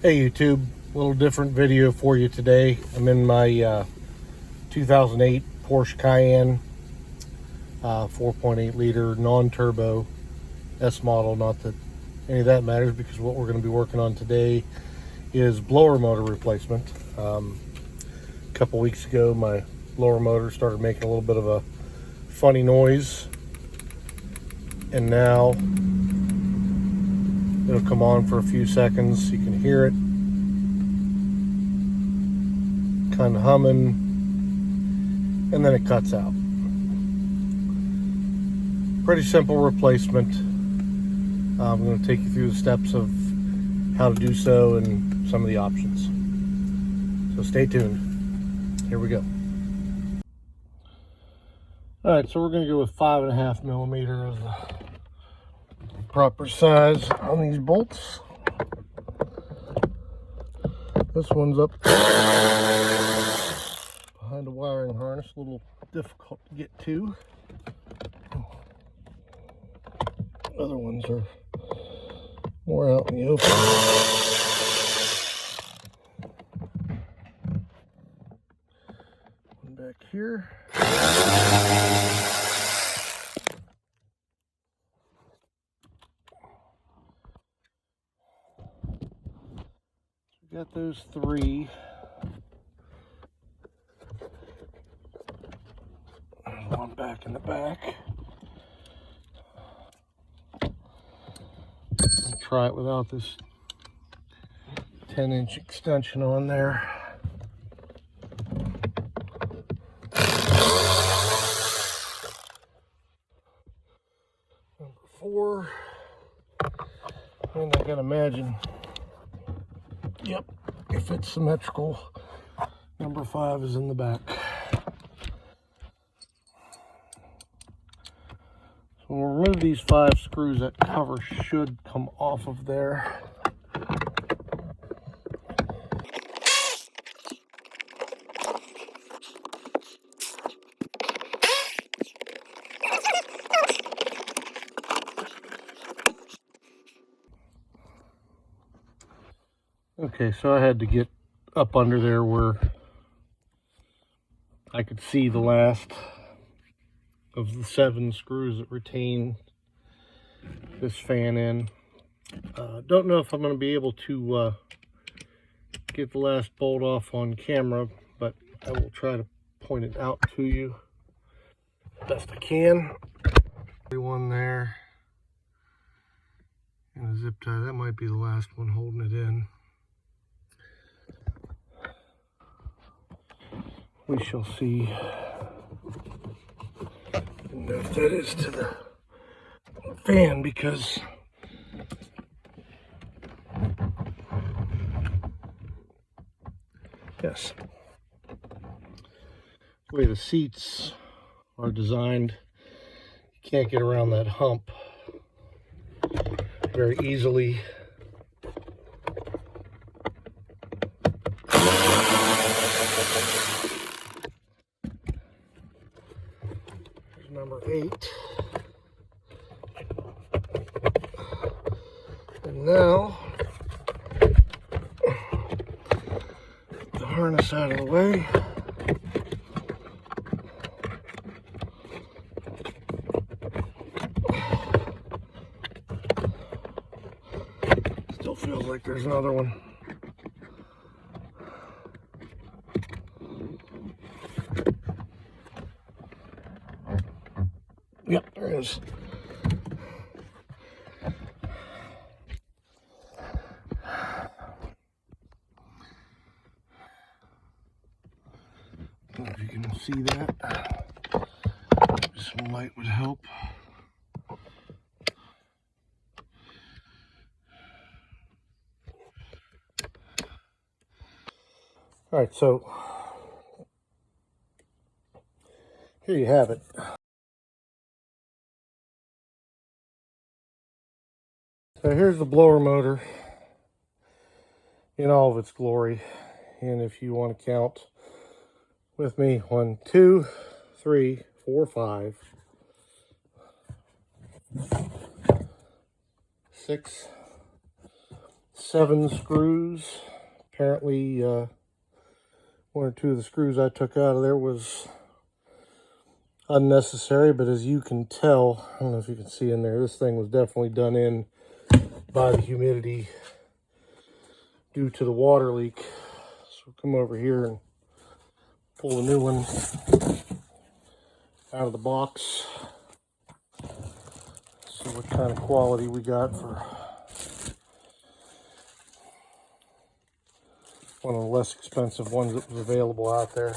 Hey YouTube, a little different video for you today. I'm in my 2008 Porsche Cayenne 4.8 liter non-turbo S model. Not that any of that matters, because what we're going to be working on today is blower motor replacement. A couple weeks ago my blower motor started making a little bit of a funny noise, and now it'll come on for a few seconds. You can hear it kind of humming, and then it cuts out. Pretty simple replacement. I'm going to take you through the steps of how to do so and some of the options. So stay tuned. Here we go. Alright, so we're going to go with 5.5 millimeter as the proper size on these bolts. This one's up behind a wiring harness, a little difficult to get to. Other ones are more out in the open. One back here. We got those three. There's one back in the back. I'll try it without this 10-inch extension on there. Number 4. And I gotta imagine, yep, if it's symmetrical, number 5 is in the back. So we'll remove these 5 screws. That cover should come off of there. Okay, so I had to get up under there where I could see the last of the 7 screws that retain this fan in. Don't know if I'm going to be able to get the last bolt off on camera, but I will try to point it out to you best I can. One there and a zip tie. That might be the last one holding it in. We shall see. I don't know if that is to the fan, because yes, the way the seats are designed, you can't get around that hump very easily. There's number 8. And now, get the harness out of the way. Still feels like there's another one. Yep, there is. I don't know if you can see that. Some light would help. All right, so here you have it. So here's the blower motor in all of its glory. And if you want to count with me, 1, 2, 3, 4, 5, 6, 7 screws. Apparently, 1 or 2 of the screws I took out of there was unnecessary, but as you can tell, I don't know if you can see in there, this thing was definitely done in by the humidity due to the water leak. So come over here and pull the new one out of the box. See what kind of quality we got for one of the less expensive ones that was available out there.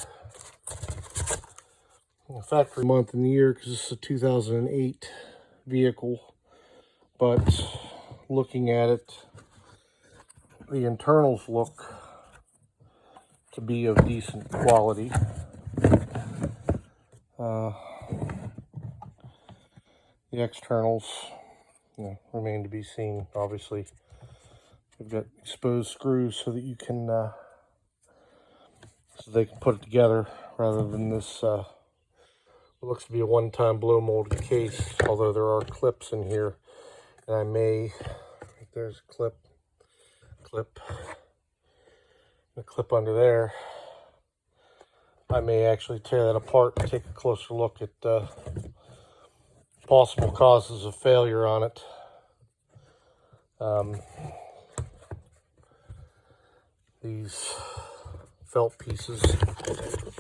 In factory month and year, because this is a 2008 vehicle, but looking at it, the internals look to be of decent quality. The externals, remain to be seen. Obviously, we've got exposed screws so that you can, so they can put it together rather than this. What looks to be a one-time blow molded case. Although there are clips in here, and I may. There's a clip, the clip under there. I may actually tear that apart and take a closer look at possible causes of failure on it. These felt pieces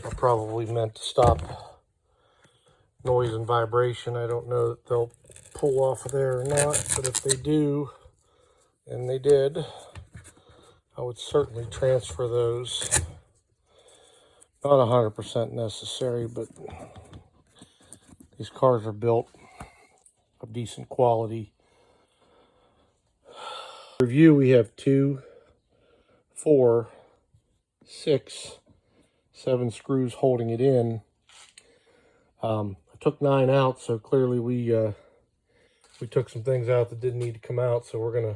are probably meant to stop noise and vibration. I don't know that they'll pull off of there or not, but if they do, and they did, I would certainly transfer those. Not 100% necessary, but these cars are built of decent quality. Review, we have 2, 4, 6, 7 screws holding it in. I took 9 out, so clearly we took some things out that didn't need to come out. So we're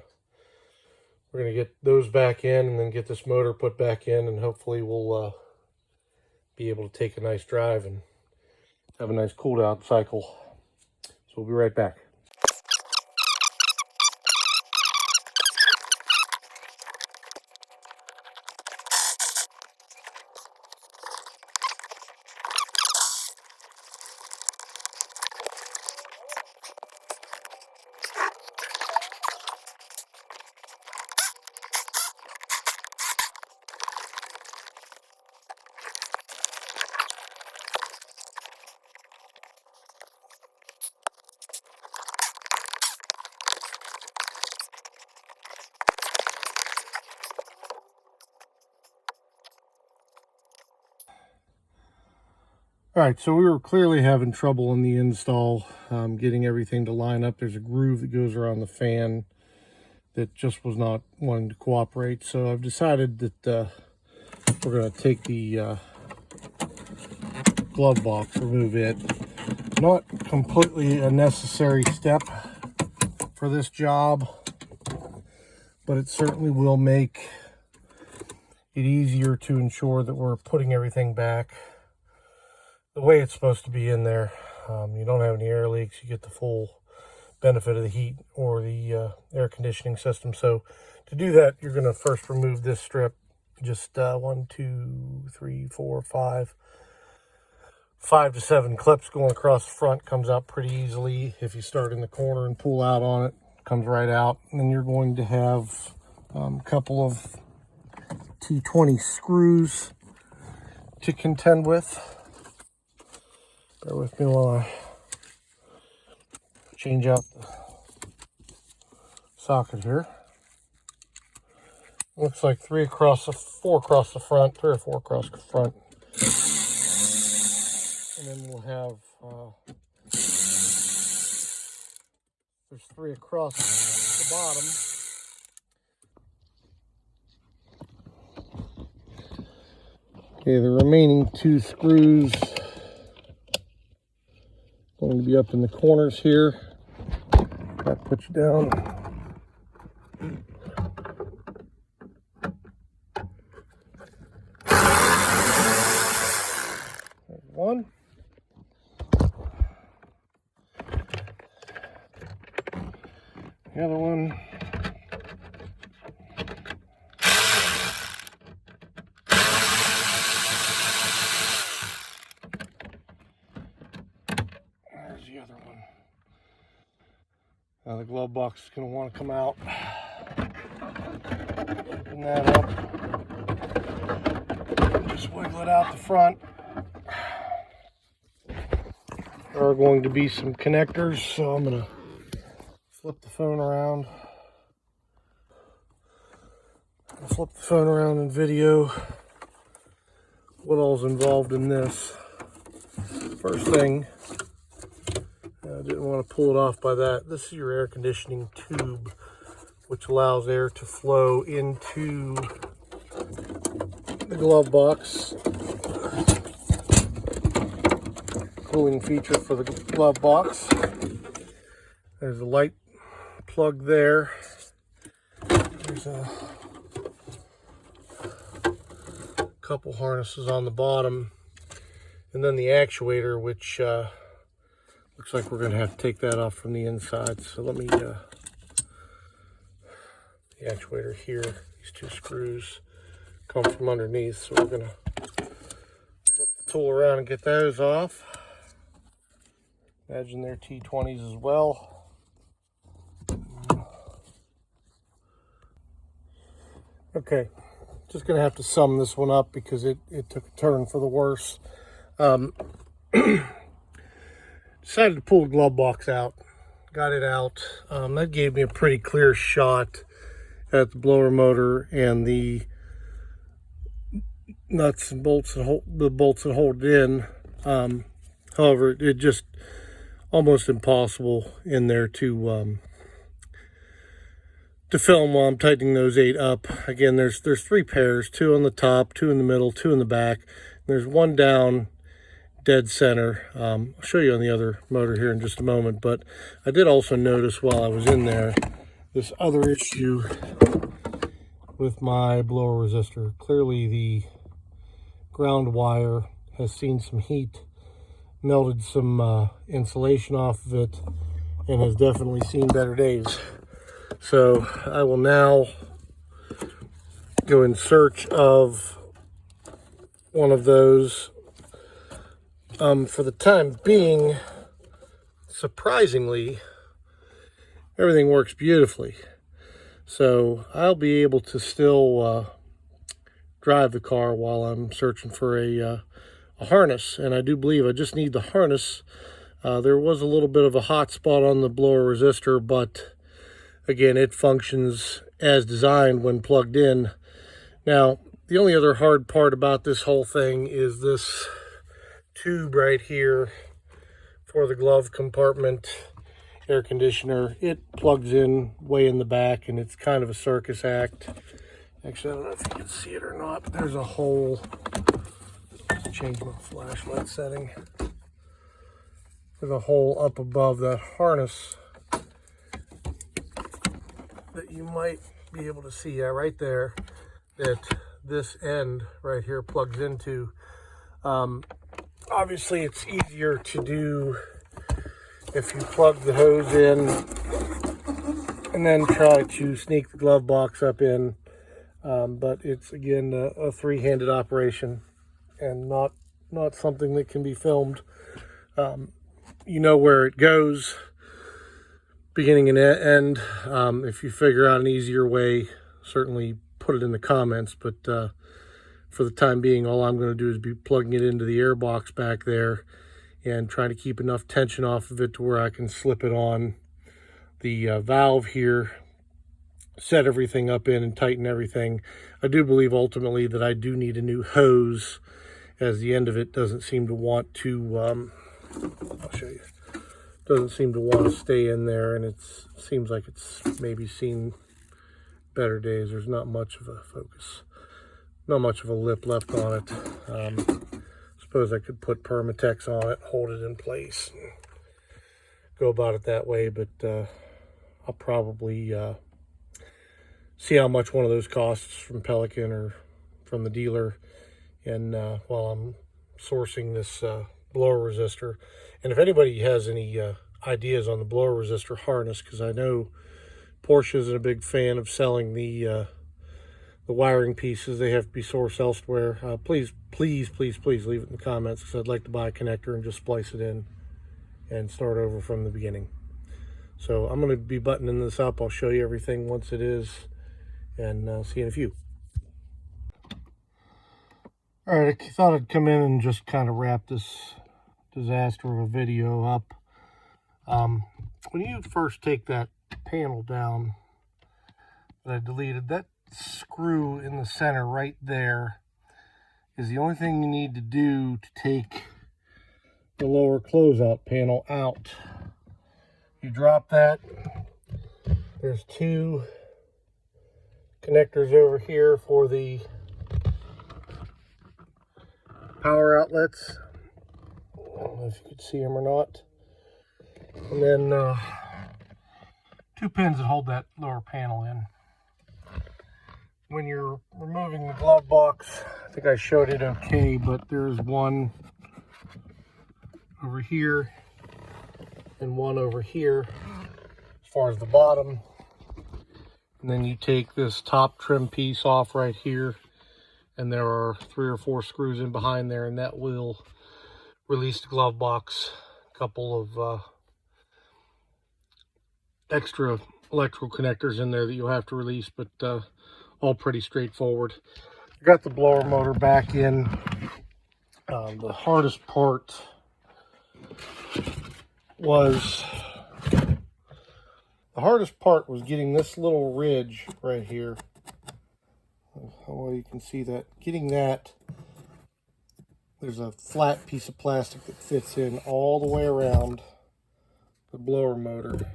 gonna get those back in, and then get this motor put back in, and hopefully we'll be able to take a nice drive and have a nice cool down cycle. So we'll be right back. All right, so we were clearly having trouble in the install, getting everything to line up. There's a groove that goes around the fan that just was not wanting to cooperate. So I've decided that we're going to take the glove box, remove it. Not completely a necessary step for this job, but it certainly will make it easier to ensure that we're putting everything back the way it's supposed to be in there. You don't have any air leaks. You get the full benefit of the heat or the air conditioning system. So to do that, you're going to first remove this strip. Just 1, 2, 3, 4, 5 to 7 clips going across the front. Comes out pretty easily. If you start in the corner and pull out on it, comes right out. And then you're going to have a couple of T20 screws to contend with. Bear with me while I change out the socket here. Looks like 4 across the front, 3 or 4 across the front. And then we'll have, there's 3 across the bottom. Okay, the remaining 2 screws going to be up in the corners here. That puts you down. There's one. The other one. Now the glove box is going to want to come out. Open that up. Just wiggle it out the front. There are going to be some connectors, so I'm going to flip the phone around. Flip the phone around and video what all's involved in this. First thing, I didn't want to pull it off by that. This is your air conditioning tube, which allows air to flow into the glove box. Cooling feature for the glove box. There's a light plug there. There's a couple harnesses on the bottom, and then the actuator, which looks like we're going to have to take that off from the inside. So let me the actuator here, these two screws come from underneath, so we're going to flip the tool around and get those off. Imagine they're T20s as well. Okay, just gonna have to sum this one up because it took a turn for the worse. Decided to pull the glove box out, got it out. That gave me a pretty clear shot at the blower motor and the nuts and bolts that hold it in. However, it just almost impossible in there to film while I'm tightening those 8 up. Again, there's 3 pairs, 2 on the top, 2 in the middle, 2 in the back. There's 1 down dead center. I'll show you on the other motor here in just a moment, but I did also notice while I was in there this other issue with my blower resistor. Clearly the ground wire has seen some heat, melted some insulation off of it, and has definitely seen better days. So I will now go in search of one of those. For the time being, surprisingly, everything works beautifully. So I'll be able to still drive the car while I'm searching for a harness, and I do believe I just need the harness. There was a little bit of a hot spot on the blower resistor, but again, it functions as designed when plugged in. Now, the only other hard part about this whole thing is this tube right here for the glove compartment air conditioner. It plugs in way in the back, and it's kind of a circus act. Actually, I don't know if you can see it or not, but there's a hole. Let's change my flashlight setting. There's a hole up above that harness that you might be able to see, right there, that this end right here plugs into. Obviously, it's easier to do if you plug the hose in and then try to sneak the glove box up in, but it's again a three-handed operation and not something that can be filmed. You know where it goes, beginning and end. If you figure out an easier way, certainly put it in the comments, but for the time being, all I'm going to do is be plugging it into the air box back there and trying to keep enough tension off of it to where I can slip it on the valve here, set everything up in and tighten everything. I do believe ultimately that I do need a new hose, as the end of it doesn't seem to want to, I'll show you, doesn't seem to want to stay in there, and it seems like it's maybe seen better days. There's not much of a focus, not much of a lip left on it. Suppose I could put Permatex on it, hold it in place, and go about it that way, but I'll probably see how much one of those costs from Pelican or from the dealer, and while I'm sourcing this blower resistor. And if anybody has any ideas on the blower resistor harness, because I know Porsche isn't a big fan of selling the wiring pieces, they have to be sourced elsewhere. Please leave it in the comments, because I'd like to buy a connector and just splice it in and start over from the beginning. So I'm going to be buttoning this up. I'll show you everything once it is, and see you in a few. All right, I thought I'd come in and just kind of wrap this disaster of a video up. When you first take that panel down that I deleted, that screw in the center right there is the only thing you need to do to take the lower closeout panel out. You drop that. There's two connectors over here for the power outlets. I don't know if you could see them or not. And then 2 pins that hold that lower panel in. When you're removing the glove box, I think I showed it okay, but there's one over here and one over here as far as the bottom. And then you take this top trim piece off right here, and there are 3 or 4 screws in behind there, and that will release the glove box. A couple of extra electrical connectors in there that you'll have to release, but all pretty straightforward. I got the blower motor back in. The hardest part was getting this little ridge right here. How well you can see that. Getting that, there's a flat piece of plastic that fits in all the way around the blower motor.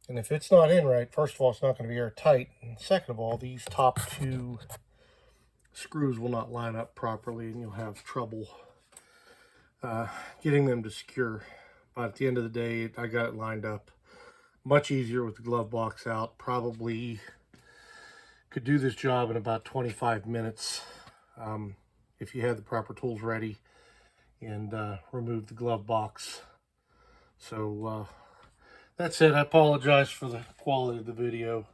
And if it's not in right, first of all, it's not going to be airtight. And second of all, these top 2 screws will not line up properly, and you'll have trouble getting them to secure. But at the end of the day, I got it lined up. Much easier with the glove box out. Probably could do this job in about 25 minutes if you had the proper tools ready and remove the glove box. So that's it. I apologize for the quality of the video.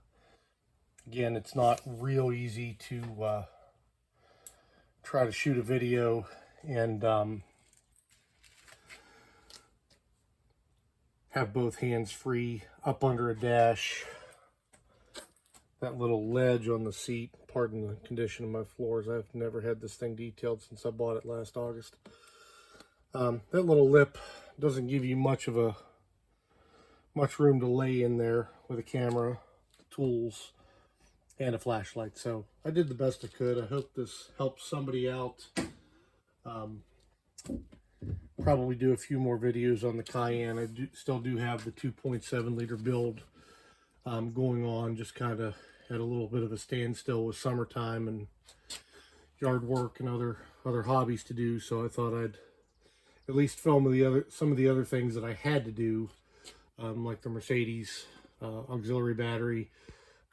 Again, it's not real easy to try to shoot a video and have both hands free up under a dash. That little ledge on the seat, pardon the condition of my floors. I've never had this thing detailed since I bought it last August. That little lip doesn't give you much room to lay in there with a camera, tools, and a flashlight. So I did the best I could. I hope this helps somebody out. Probably do a few more videos on the Cayenne. I still do have the 2.7 liter build going on. Just kind of had a little bit of a standstill with summertime and yard work and other hobbies to do. So I thought I'd at least film some of the other things that I had to do, like the Mercedes auxiliary battery.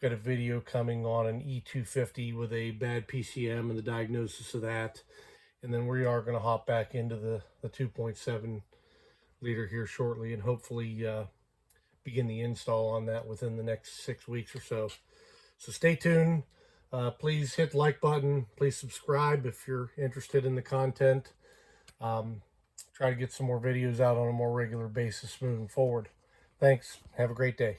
Got a video coming on an E250 with a bad PCM and the diagnosis of that. And then we are going to hop back into the 2.7 liter here shortly, and hopefully begin the install on that within the next 6 weeks or so. So stay tuned. Please hit the like button. Please subscribe if you're interested in the content. Try to get some more videos out on a more regular basis moving forward. Thanks. Have a great day.